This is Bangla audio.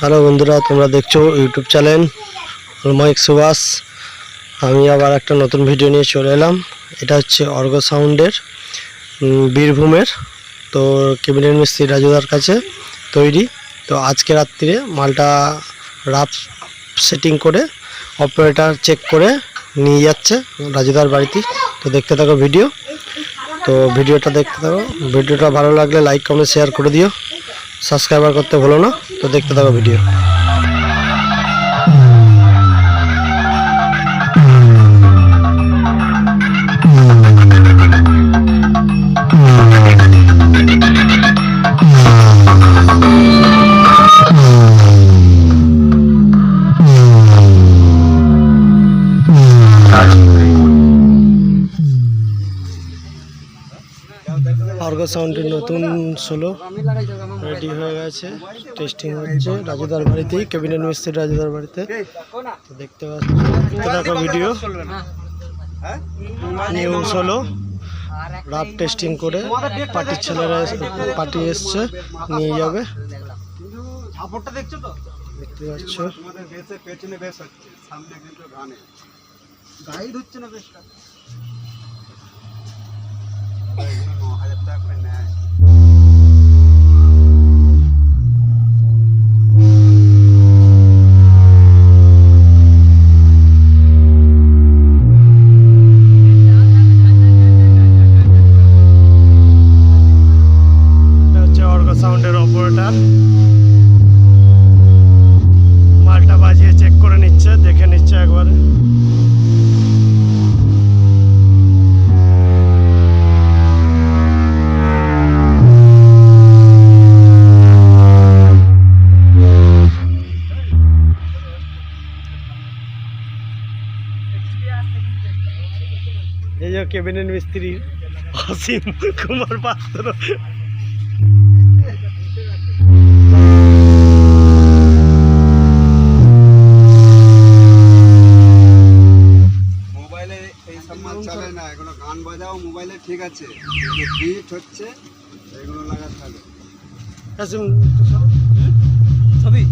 হ্যালো বন্ধুরা, তোমরা দেখছো ইউটিউব চ্যানেল মাইক সুভাষ। আমি আবার একটা নতুন ভিডিও নিয়ে চলে এলাম। এটা হচ্ছে অর্গ সাউন্ডের বীরভূমের তো ক্যাবিনেট মিস্ত্রি রাজুদার কাছে তৈরি। তো আজকে রাত্রিরে মালটা রাফ সেটিং করে অপারেটর চেক করে নিয়ে যাচ্ছে রাজুদার বাড়িতে। তো দেখতে থাকো ভিডিও। তো ভিডিওটা দেখতে থাকো। ভিডিওটা ভালো লাগলে লাইক কমেন্ট শেয়ার করে দিও, সাবস্ক্রাইবার করতে ভুলো না। তো দেখতে থাকো ভিডিও। অর্গ সাউন্ডের নতুন সোলো রেডি হয়ে গেছে, টেস্টিং হচ্ছে রাজুদার বাড়িতেই, ক্যাবিনেট মিস্ত্রি রাজুদার বাড়িতে। তো দেখতে পাচ্ছি video. New solo rough testing করে পার্টির ছেলেরা পার্টি এসছে, নিয়ে যাবে। দেখতে পাচ্ছ গাইড হচ্ছে না বেশ। সাউন্ডের অপারেটর মালটা বাজিয়ে চেক করে নিচ্ছে, দেখে নিচ্ছে একবারে। এই যে ক্যাবিনেট মিস্ত্রি অসীম কুমার পাত্র। চলে না, এগুলো গান বাজাও মোবাইলে ঠিক আছে, বিট হচ্ছে এগুলো লাগাতে হবে। ছবি